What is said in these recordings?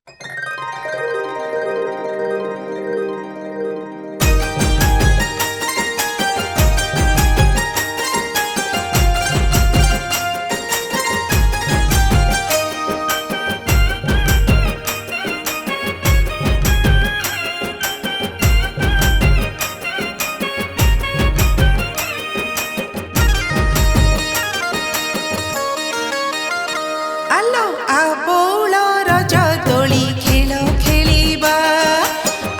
ଆଲୋ ଆବୋଳ ରଜ ଦୋଳି ଖେଳ ଖେଳିବା,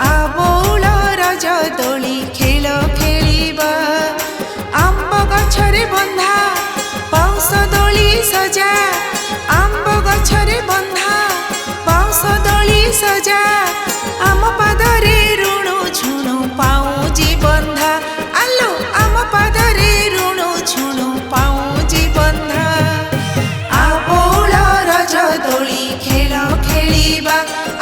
ଆବୋଳ ରଜ ଦୋଳି ଖେଳ ଖେଳିବା। ଆମ୍ବ ଗଛରେ ବନ୍ଧା ବାଉଁଶ ଦୋଳି ସଜା, ଆମ୍ବ ଗଛରେ ବନ୍ଧା ବାଉଁଶ ଦୋଳି ସଜା। ଆମ ପାଦରେ ରୁଣୁ ଝୁଣୁ ପାଉଁଜି ବନ୍ଧା, ଆଲୋ ଆମ ପାଦରେ ରୁଣୁ ଝୁଣୁ ପାଉଁଜି ବନ୍ଧା। ଆବୋଳ ରଜ ଦୋଳି ଖେଳ ଖେଳିବା,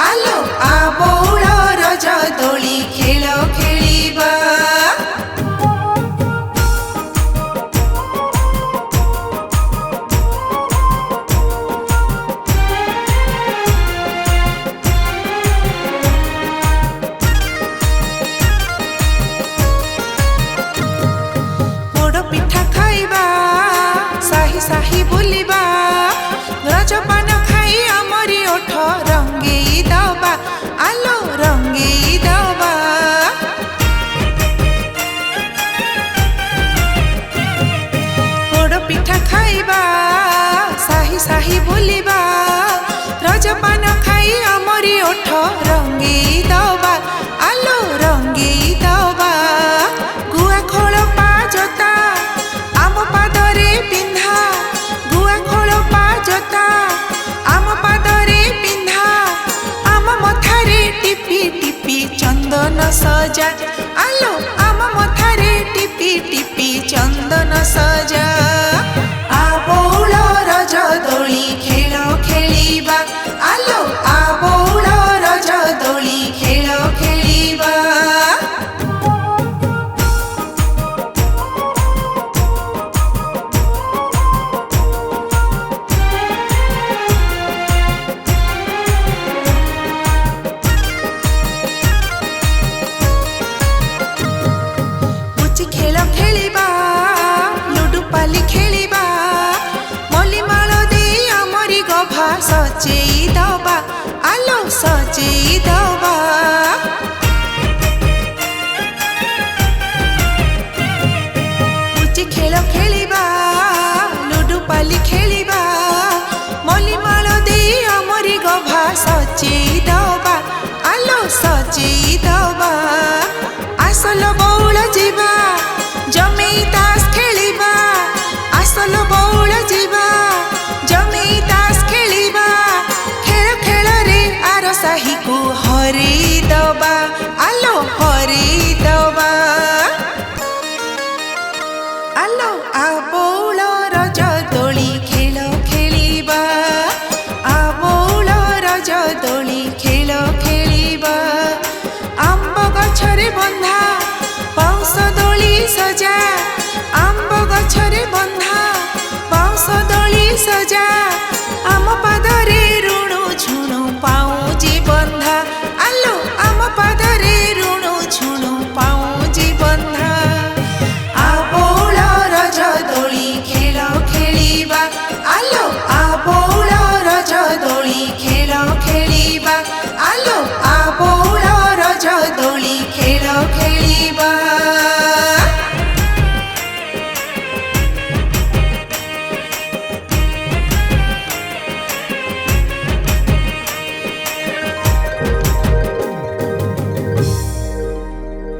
ଆଲୋ ଆବୋଳ ରଜ ଦୋଳି ଖେଳ ଖେଳିବା। ପୋଡ଼ ପିଠା ଖାଇବା, ସାହି ସାହି ବୁଲିବା, ରଜପାନ ଖାଇ ଆମରି ଓଠ ରଙ୍ଗେଇ ଦବା, ଆଲୋ ରଙ୍ଗେଇ ଦବା। ପୋଡ଼ ପିଠା ଖାଇବା, ସାହି ସାହି ବୁଲିବା, ରଜପାନ ଖାଇ ଆମରି ଓଠ ରଙ୍ଗେଇ ଦବା, ଆଲୋ ରଙ୍ଗେଇ ଦବା। ଗୁଆ ଖୋଳପା ଜୋତା ଆମ ପାଦରେ ପିନ୍ଧା, ଗୁଆ ଖୋଳପା ଜୋତା ଆମ ପାଦରେ ପିନ୍ଧା। ଆମ ମଥାରେ ଟିପି ଟିପି ଚନ୍ଦନ ସଜା, ଆଲୋ ଆମ ମଥାରେ ଟିପି ଟିପି ଚନ୍ଦନ ସଜା। ଆବୋଳ ରଜ ଦୋଳି ଖେଳ ଖେଳିବା, ଆଲୋ ଆବୋଳ ରଜ ଦୋଳି ଖେଳ ଖେଳିବା। ପୁଚି ଖେଳ ଖେଳିବା, ଲୁଡୁ ପାଲି ଖେଳିବା, ମଲ୍ଲିମାଳ ଦେଇ ଆମରି ଗଭା ସଜେଇ ଦବା, ଆଲୋ ସଜେଇ ଦବା। ପୁଚି ଖେଳ ଖେଳିବା, ଲୁଡୁ ପାଲି ଖେଳିବା, ମଲ୍ଲିମାଳ ଦେଇ ଆମରି ଗଭା ସଜେଇ ଦବା, ଆଲୋ ସଜେଇ ଦବା। ଆସଲ ବଉଳ ଯିବା, ଜମେଇ ତାସ ଖେଳିବା, ଆସଲ ବଉଳ ଯିବା, ଜମେଇ ତାସ ଖେଳିବା। ଖେଳ ଖେଳରେ ଆର ସାହିକୁ ହରେଇ ଦବା, ଆଲୋ ହରେଇ ଦବା। ଆଲୋ ଆବୋଳ ରଜ ଦୋଳି ଖେଳ ଖେଳିବା, ଆବୋଳ ରଜ ଦୋଳି ଖେଳ ଖେଳିବା। ଆମ୍ବ ଗଛରେ ବନ୍ଧା ବାଉଁଶ ଦୋଳି ସଜା, ଆମ୍ବ ଗଛରେ ବନ୍ଧା ବାଉଁଶ ଦୋଳି ସଜା। ଆମ ପାଦରେ ରୁଣୁ ଝୁଣୁ ପାଉଁଜି ବନ୍ଧା, ଆଲୋ ଆମ ପାଦରେ ରୁଣୁ ଝୁଣୁ ପାଉଁଜି ବନ୍ଧା। ଆବୋଳ ରଜ ଦୋଳି ଖେଳ ଖେଳିବା, ଆଲୋ ଆବୋଳ ରଜ ଦୋଳି ଖେଳ ଖେଳିବା।